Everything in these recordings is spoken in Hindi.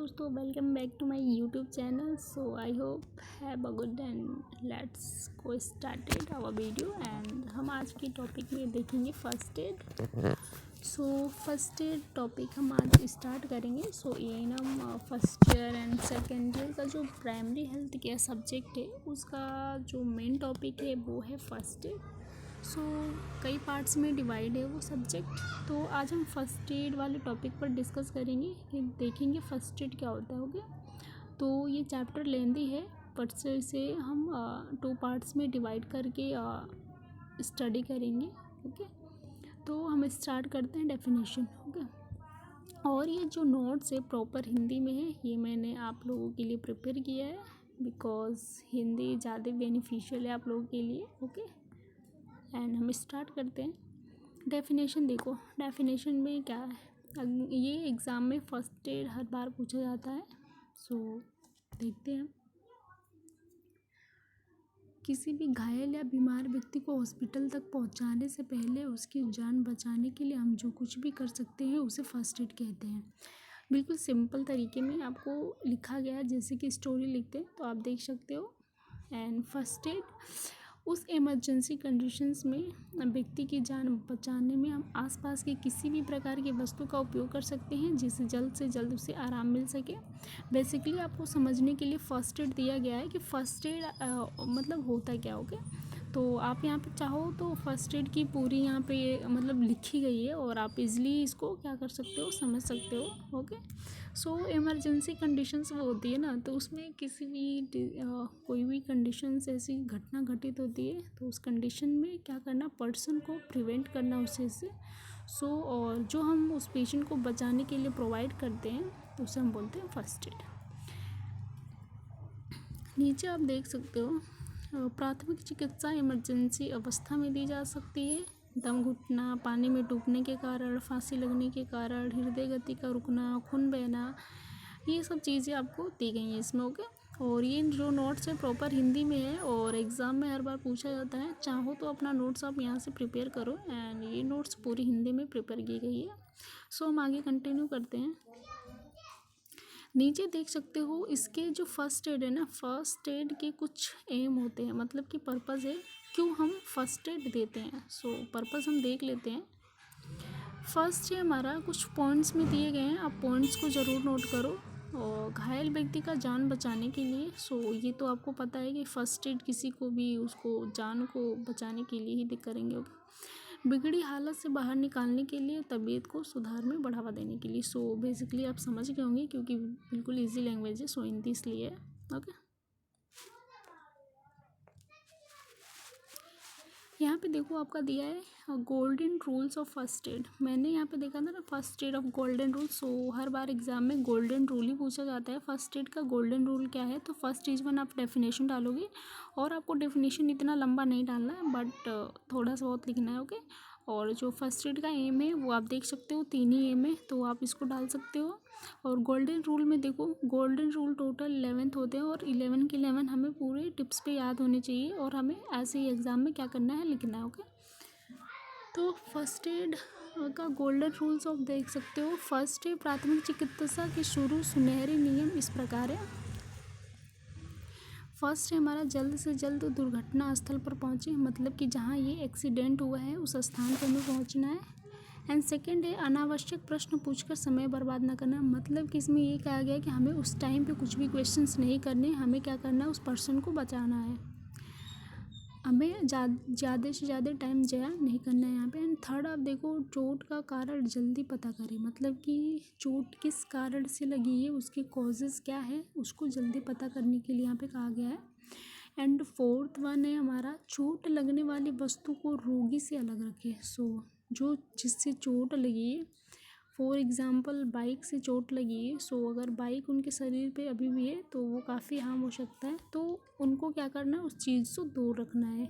दोस्तों, welcome back to my YouTube channel. So I hope have a good and let's go started our video. And हम आज की टॉपिक में देखेंगे first aid. So first aid topic हम आज स्टार्ट करेंगे। सो ये ना first year and second year का जो प्राइमरी हेल्थ केयर सब्जेक्ट है उसका जो मेन टॉपिक है वो है फर्स्ट एड। सो कई पार्ट्स में डिवाइड है वो सब्जेक्ट। तो आज हम फर्स्ट एड वाले टॉपिक पर डिस्कस करेंगे कि देखेंगे फर्स्ट एड क्या होता है। ओके, तो ये चैप्टर लेंदी है बट से इसे हम 2 पार्ट्स में डिवाइड करके स्टडी करेंगे। ओके, तो हम स्टार्ट करते हैं डेफिनेशन। ओके, और ये जो नोट्स है प्रॉपर हिंदी में है, ये मैंने आप लोगों के लिए प्रिपेयर किया है बिकॉज हिंदी ज़्यादा बेनिफिशियल है आप लोगों के लिए। ओके, एंड हम स्टार्ट करते हैं। डेफिनेशन देखो, डेफिनेशन में क्या है, ये एग्ज़ाम में फर्स्ट एड हर बार पूछा जाता है। सो देखते हैं। किसी भी घायल या बीमार व्यक्ति को हॉस्पिटल तक पहुंचाने से पहले उसकी जान बचाने के लिए हम जो कुछ भी कर सकते हैं उसे फर्स्ट एड कहते हैं। बिल्कुल सिंपल तरीके में आपको लिखा गया है, जैसे कि स्टोरी लिखते हैं तो आप देख सकते हो। एंड फर्स्ट एड उस इमरजेंसी कंडीशंस में व्यक्ति की जान बचाने में हम आसपास की किसी भी प्रकार की वस्तु का उपयोग कर सकते हैं जिससे जल्द से जल्द उसे आराम मिल सके। बेसिकली आपको समझने के लिए फ़र्स्ट एड दिया गया है कि फ़र्स्ट एड मतलब होता क्या। ओके, तो आप यहाँ पे चाहो तो फर्स्ट एड की पूरी यहाँ पे मतलब लिखी गई है और आप इजीली इसको क्या कर सकते हो, समझ सकते हो। ओके, सो इमरजेंसी कंडीशंस वो होती है ना, तो उसमें किसी भी कोई भी कंडीशंस ऐसी घटना घटित होती है तो उस कंडीशन में क्या करना, पर्सन को प्रिवेंट करना उससे से। सो और जो हम उस पेशेंट को बचाने के लिए प्रोवाइड करते हैं तो उसे हम बोलते हैं फर्स्ट एड। नीचे आप देख सकते हो, प्राथमिक चिकित्सा इमरजेंसी अवस्था में दी जा सकती है। दम घुटना, पानी में डूबने के कारण, फांसी लगने के कारण, हृदय गति का रुकना, खून बहना, ये सब चीज़ें आपको दी गई हैं इसमें। ओके, और ये जो नोट्स है प्रॉपर हिंदी में है और एग्ज़ाम में हर बार पूछा जाता है। चाहो तो अपना नोट्स आप यहाँ से प्रिपेयर करो एंड ये नोट्स पूरी हिंदी में प्रिपेयर की गई है। सो हम आगे कंटिन्यू करते हैं। नीचे देख सकते हो इसके जो फर्स्ट एड है ना, फर्स्ट एड के कुछ एम होते हैं, मतलब कि पर्पज़ है क्यों हम फर्स्ट एड देते हैं। सो पर्पज़ हम देख लेते हैं। फर्स्ट है हमारा, कुछ पॉइंट्स में दिए गए हैं, आप पॉइंट्स को ज़रूर नोट करो। और घायल व्यक्ति का जान बचाने के लिए, सो ये तो आपको पता है कि फ़र्स्ट एड किसी को भी उसको जान को बचाने के लिए ही करेंगे। बिगड़ी हालत से बाहर निकालने के लिए, तबीयत को सुधार में बढ़ावा देने के लिए। सो बेसिकली आप समझ गए होंगे क्योंकि बिल्कुल इजी लैंग्वेज है, सो हिंदी इसलिए है। ओके, यहाँ पे देखो आपका दिया है golden rules of first aid. मैंने यहाँ पे देखा था ना first aid of golden rule. So her bar exam में गोल्डन रूल ही पूछा जाता है। फर्स्ट एड का गोल्डन रूल क्या है, तो फर्स्ट चीज़ वन आप डेफिनेशन डालोगे और आपको डेफिनेशन इतना लंबा नहीं डालना है बट थोड़ा सा बहुत लिखना है। ओके, और जो फर्स्ट एड का एम है वो आप देख सकते हो, 3 ही एम है तो आप इसको डाल सकते हो। और गोल्डन रूल में देखो, गोल्डन रूल टोटल 11 होते हैं और 11 के 11 हमें पूरे टिप्स पे याद होने चाहिए और हमें ऐसे ही एग्ज़ाम में क्या करना है, लिखना है। ओके, तो फर्स्ट एड का गोल्डन रूल्स आप देख सकते हो। फर्स्ट एड प्राथमिक चिकित्सा के शुरू सुनहरे नियम इस प्रकार है। फर्स्ट है हमारा, जल्द से जल्द दुर्घटना स्थल पर पहुँचे, मतलब कि जहाँ ये एक्सीडेंट हुआ है उस स्थान पर हमें पहुँचना है। एंड सेकेंड है, अनावश्यक प्रश्न पूछकर समय बर्बाद ना करना, मतलब कि इसमें ये कहा गया है कि हमें उस टाइम पे कुछ भी क्वेश्चंस नहीं करने, हमें क्या करना है, उस पर्सन को बचाना है, हमें ज़्यादा से ज़्यादा टाइम ज़ाया नहीं करना है यहाँ पे। एंड थर्ड आप देखो, चोट का कारण जल्दी पता करें, मतलब कि चोट किस कारण से लगी है, उसके कॉजेज़ क्या है, उसको जल्दी पता करने के लिए यहाँ पे कहा गया है। एंड फोर्थ वन है हमारा, चोट लगने वाली वस्तु को रोगी से अलग रखें। सो जो जिससे चोट लगी है, फॉर एग्ज़ाम्पल बाइक से चोट लगी है, सो अगर बाइक उनके शरीर पे अभी भी है तो वो काफ़ी हार्म हो सकता है, तो उनको क्या करना है, उस चीज़ से दूर रखना है।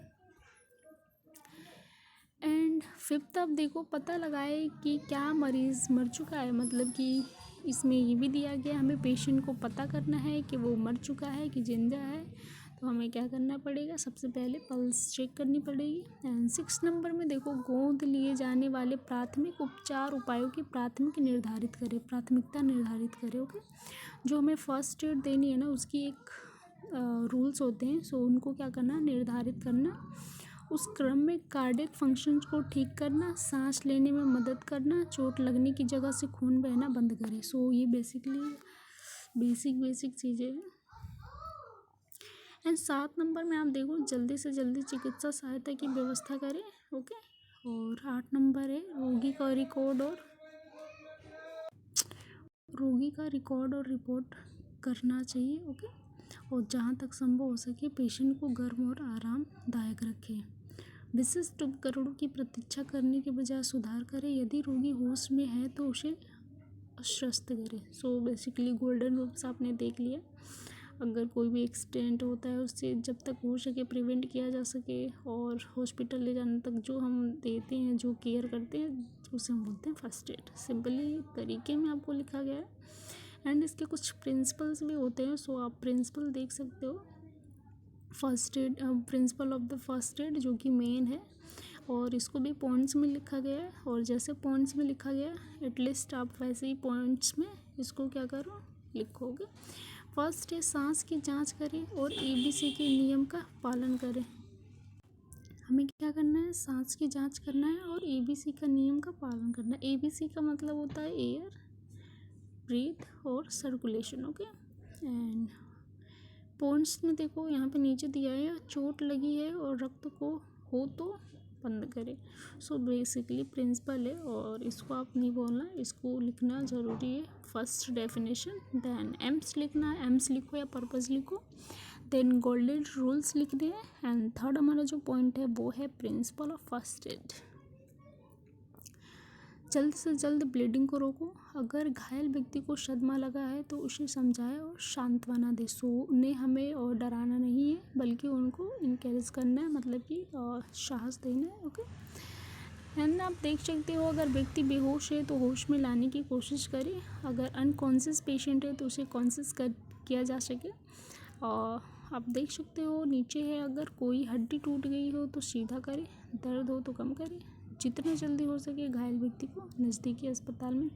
एंड फिफ्थ आप देखो, पता लगाए कि क्या मरीज़ मर चुका है, मतलब कि इसमें ये भी दिया गया हमें पेशेंट को पता करना है कि वो मर चुका है कि जिंदा है। तो हमें क्या करना पड़ेगा, सबसे पहले पल्स चेक करनी पड़ेगी। एंड 6 नंबर में देखो, गोंद लिए जाने वाले प्राथमिक उपचार उपायों की प्राथमिकता निर्धारित करें। ओके, जो हमें फर्स्ट एड देनी है ना, उसकी एक रूल्स होते हैं। सो उनको क्या करना, निर्धारित करना। उस क्रम में कार्डियक फंक्शंस को ठीक करना, सांस लेने में मदद करना, चोट लगने की जगह से खून बहना बंद करें। सो ये बेसिकली बेसिक चीज़ें हैं। एंड 7 नंबर में आप देखो, जल्दी से जल्दी चिकित्सा सहायता की व्यवस्था करें। ओके, और 8 नंबर है, रोगी का रिकॉर्ड और रिपोर्ट करना चाहिए। ओके, और जहाँ तक संभव हो सके पेशेंट को गर्म और आरामदायक रखें। विशिष्ट उपकरणों की प्रतीक्षा करने के बजाय सुधार करें। यदि रोगी होश में है तो उसे आश्वस्त करें। सो बेसिकली गोल्डन रूल्स आपने देख लिया। अगर कोई भी एक्सीडेंट होता है उससे जब तक हो सके प्रिवेंट किया जा सके, और हॉस्पिटल ले जाने तक जो हम देते हैं, जो केयर करते हैं, उसे हम बोलते हैं फर्स्ट एड। सिंपली तरीके में आपको लिखा गया है। एंड इसके कुछ प्रिंसिपल्स भी होते हैं। सो आप प्रिंसिपल देख सकते हो, first aid, principle of the first aid, जो कि मेन है, और इसको भी पॉइंट्स में लिखा गया है। और जैसे पॉइंट्स में लिखा गया है, एटलीस्ट आप वैसे ही पॉइंट्स में इसको क्या करो, लिखोगे। फर्स्ट है, सांस की जांच करें और एबीसी के नियम का पालन करें। हमें क्या करना है, सांस की जांच करना है और एबीसी का नियम का पालन करना है। एबीसी का मतलब होता है एयर, ब्रीथ और सर्कुलेशन। ओके, एंड पॉइंट्स में देखो, यहाँ पे नीचे दिया है, चोट लगी है और रक्त को हो तो बंद करें। सो बेसिकली प्रिंसिपल है, और इसको आप नहीं बोलना, इसको लिखना ज़रूरी है। फर्स्ट डेफिनेशन, देन एम्स लिखना है, एम्स लिखो या पर्पस लिखो, देन गोल्डन रूल्स लिखने हैं। एंड थर्ड हमारा जो पॉइंट है वो है प्रिंसिपल ऑफ फर्स्ट एड। जल्द से जल्द ब्लीडिंग को रोको। अगर घायल व्यक्ति को सदमा लगा है तो उसे समझाएं और सांत्वना दे। सो उन्हें हमें और डराना नहीं है, बल्कि उनको इनकरेज करना है, मतलब कि साहस देना है। ओके, एंड आप देख सकते हो, अगर व्यक्ति बेहोश है तो होश में लाने की कोशिश करें। अगर अनकॉन्शियस पेशेंट है तो उसे कॉन्शियस किया जा सके। और आप देख सकते हो नीचे है, अगर कोई हड्डी टूट गई हो तो सीधा करें, दर्द हो तो कम करें, जितना जल्दी हो सके घायल व्यक्ति को नज़दीकी अस्पताल में।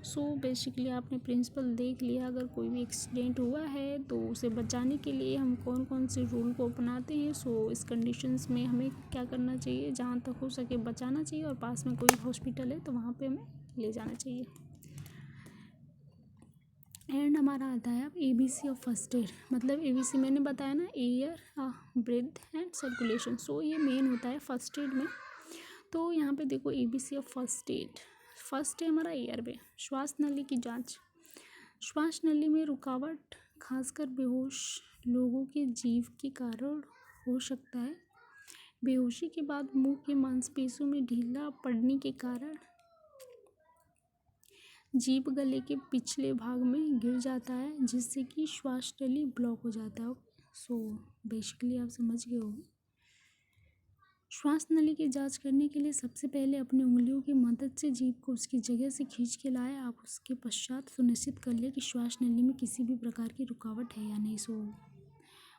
सो बेसिकली आपने प्रिंसिपल देख लिया। अगर कोई भी एक्सीडेंट हुआ है तो उसे बचाने के लिए हम कौन कौन से रूल को अपनाते हैं। सो इस कंडीशंस में हमें क्या करना चाहिए, जहाँ तक हो सके बचाना चाहिए, और पास में कोई हॉस्पिटल है तो वहाँ पे हमें ले जाना चाहिए। एंड हमारा आता है अब एबीसी ऑफ फर्स्ट एड। मतलब एबीसी मैंने बताया ना, एयर, ब्रीथ एंड सर्कुलेशन। सो ये मेन होता है फर्स्ट एड में। तो यहाँ पे देखो, ABC of first aid. First है हमारा एयर वे, श्वास नली की जांच। श्वास नली में रुकावट खासकर बेहोश लोगों के जीव के कारण हो सकता है। बेहोशी के बाद मुंह के मांसपेशियों में ढीला पड़ने के कारण जीभ गले के पिछले भाग में गिर जाता है, जिससे कि श्वास नली ब्लॉक हो जाता है। सो बेसिकली आप समझ गए होंगे। श्वास नली की जांच करने के लिए सबसे पहले अपनी उंगलियों की मदद से जीभ को उसकी जगह से खींच के लाएं। आप उसके पश्चात सुनिश्चित कर लें कि श्वास नली में किसी भी प्रकार की रुकावट है या नहीं। सो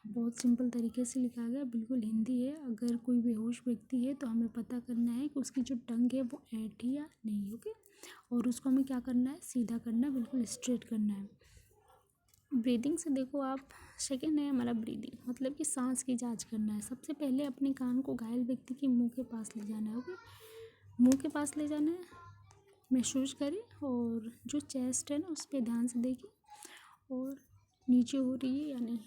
बहुत सिंपल तरीके से लिखा गया, बिल्कुल हिंदी है। अगर कोई बेहोश व्यक्ति है तो हमें पता करना है कि उसकी जो टंग है वो ऐंठी या नहीं। ओके, और उसको हमें क्या करना है, सीधा करना है, बिल्कुल स्ट्रेट करना है। ब्रीदिंग से देखो आप, सेकेंड है हमारा ब्रीदिंग, मतलब कि सांस की जांच करना है। सबसे पहले अपने कान को घायल व्यक्ति के मुंह के पास ले जाना है। ओके, मुंह के पास ले जाना है, महसूस करें, और जो चेस्ट है ना उस पर ध्यान से देखें और नीचे हो रही है या नहीं।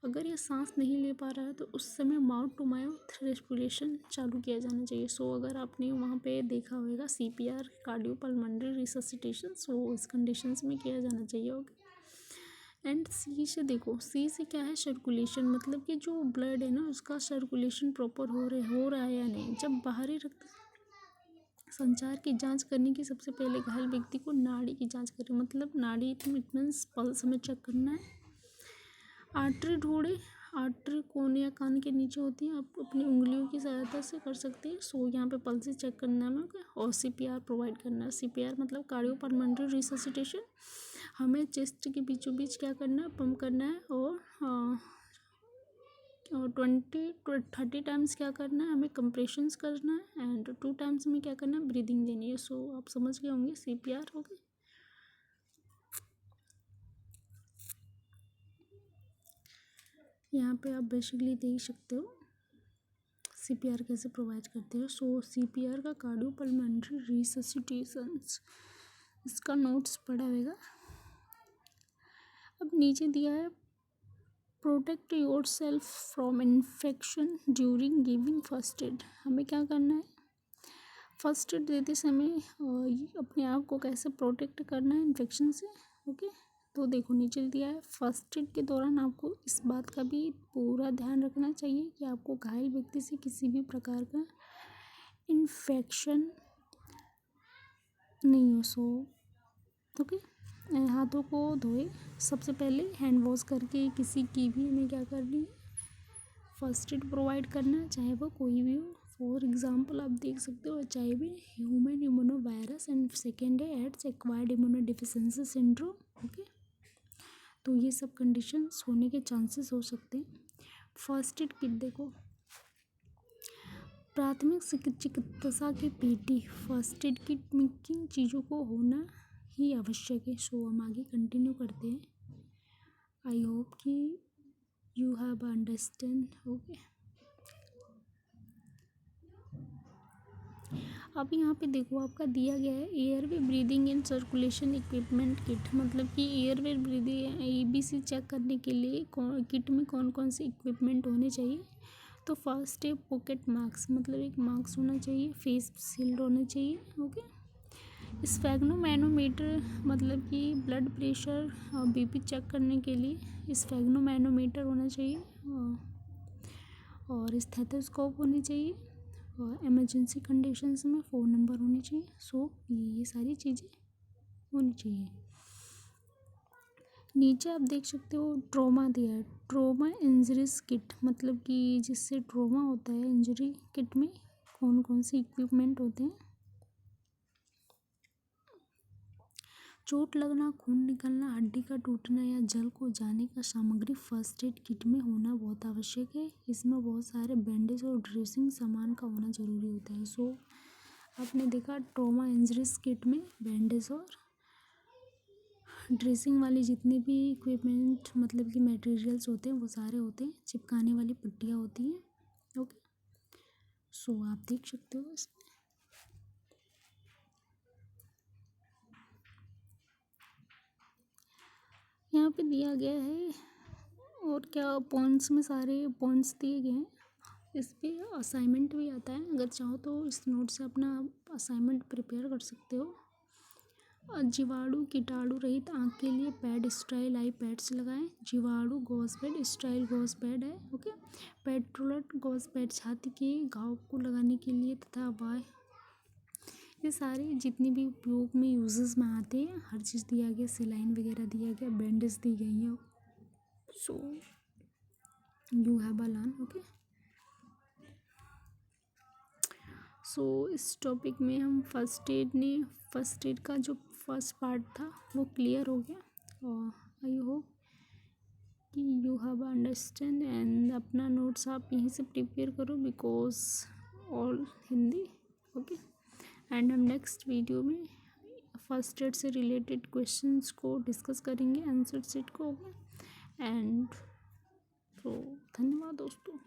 अगर ये सांस नहीं ले पा रहा है तो उस समय माउथ टू माउथ रेस्पिरेशन चालू किया जाना चाहिए। सो अगर आपने वहाँ पे देखा होगा CPR, कार्डियोपल्मोनरी रिससिटेशन, सो इस कंडीशंस में किया जाना चाहिए। ओके, एंड सी से देखो, सी से क्या है, सर्कुलेशन, मतलब कि जो ब्लड है ना उसका सर्कुलेशन प्रॉपर हो रहा है या नहीं। जब बाहरी रक्त संचार की जांच करने की सबसे पहले घायल व्यक्ति को नाड़ी की जांच करें। मतलब नाड़ी इट मीन्स पल्स हमें चेक करना है। आर्टरी ढूंढे, आर्टरी कोन या कान के नीचे होती है, आप अपनी उंगलियों की सहायता से कर सकते हैं। सो यहाँ पे पल्स चेक करना है हमें, और CPR प्रोवाइड करना है। CPR मतलब कार्डियोपल्मोनरी रिससिटेशन। हमें चेस्ट के बीचों बीच क्या करना है, पंप करना है, और और 30 टाइम्स क्या करना है, हमें कंप्रेशंस करना है एंड 2 टाइम्स हमें क्या करना है, ब्रीदिंग देनी है। सो आप समझ गए होंगे CPR। ओके, यहाँ पे आप बेसिकली देख सकते हो CPR कैसे प्रोवाइड करते हो। सो CPR का कार्डियोपल्मोनरी रिससिटेशंस, इसका नोट्स पड़ा होगा। अब नीचे दिया है protect your self from infection during giving first aid. हमें क्या करना है, फर्स्ट एड देते समय अपने आप को कैसे प्रोटेक्ट करना है इन्फेक्शन से। ओके, तो देखो नीचे दिया है फर्स्ट एड के दौरान आपको इस बात का भी पूरा ध्यान रखना चाहिए कि आपको घायल व्यक्ति से किसी भी प्रकार का इन्फेक्शन नहीं हो। सो ओके, हाथों को धोए सबसे पहले, हैंड वॉश करके किसी की भी हमें क्या करनी है, फर्स्ट एड प्रोवाइड करना है, चाहे वो कोई भी हो। फॉर एग्जांपल आप देख सकते हो HIV human immuno virus and second है AIDS acquired immuno deficiency syndrome. Okay, तो ये सब कंडीशंस होने के चांसेस हो सकते हैं। फर्स्ट एड किट देखो, प्राथमिक चिकित्सा के PT फर्स्ट एड किट में किन चीज़ों को होना ही आवश्यक है। सो हम आगे कंटिन्यू करते हैं। आई होप कि यू हैव अंडरस्टैंड। ओके, अब यहाँ पे देखो आपका दिया गया है airway breathing and circulation equipment kit, मतलब कि एयरवे ब्रीदिंग ABC चेक करने के लिए किट में कौन कौन से इक्विपमेंट होने चाहिए। तो फर्स्ट है पॉकेट मास्क, मतलब एक मास्क होना चाहिए, फेस शील्ड होना चाहिए। ओके, स्फेग्नोमैनोमीटर, मतलब कि ब्लड प्रेशर BP चेक करने के लिए स्फेग्नोमैनोमीटर होना चाहिए, और स्टेथोस्कोप होनी चाहिए, और इमरजेंसी कंडीशंस में फ़ोन नंबर होने चाहिए। सो ये सारी चीज़ें होनी चाहिए। नीचे आप देख सकते हो ट्रॉमा दिया है, ट्रॉमा इंजरीज किट, मतलब कि जिससे ट्रॉमा होता है इंजरी किट में कौन कौन से इक्विपमेंट होते हैं। चोट लगना, खून निकलना, हड्डी का टूटना या जल को जाने का सामग्री फर्स्ट एड किट में होना बहुत आवश्यक है। इसमें बहुत सारे बैंडेज और ड्रेसिंग सामान का होना ज़रूरी होता है। सो आपने देखा ट्रॉमा इंजरीज किट में बैंडेज और ड्रेसिंग वाली जितने भी इक्विपमेंट, मतलब कि मटेरियल्स होते हैं वो सारे होते हैं, चिपकाने वाली पट्टियाँ होती हैं। ओके, सो आप देख सकते हो इसमें। यहाँ पे दिया गया है, और क्या पॉइंट्स में सारे पॉइंट्स दिए गए हैं। इस पे असाइनमेंट भी आता है, अगर चाहो तो इस नोट से अपना असाइनमेंट प्रिपेयर कर सकते हो। जीवाणु कीटाणु रहित आँख के लिए पैड स्टाइल आई पैड्स लगाएं। जीवाणु gauze pad style gauze pad है। ओके, पेट्रोलट गॉज पैड छाती के घाव को लगाने के लिए तथा वाय, ये सारे जितने भी उपयोग में यूजेस में आते हैं हर चीज़ दिया गया, सिलाइन वगैरह दिया गया, बैंडेज दी गई है। So you have a learn. Okay, so इस टॉपिक में हम फर्स्ट एड का जो फर्स्ट पार्ट था वो क्लियर हो गया, और आई होप कि यू हैव अंडरस्टैंड एंड अपना नोट्स आप यहीं से प्रिपेयर करो, because all Hindi. Okay, and हम नेक्स्ट वीडियो में फर्स्ट एड से रिलेटेड क्वेश्चंस को डिस्कस करेंगे, आंसर सेट को। एंड तो धन्यवाद दोस्तों।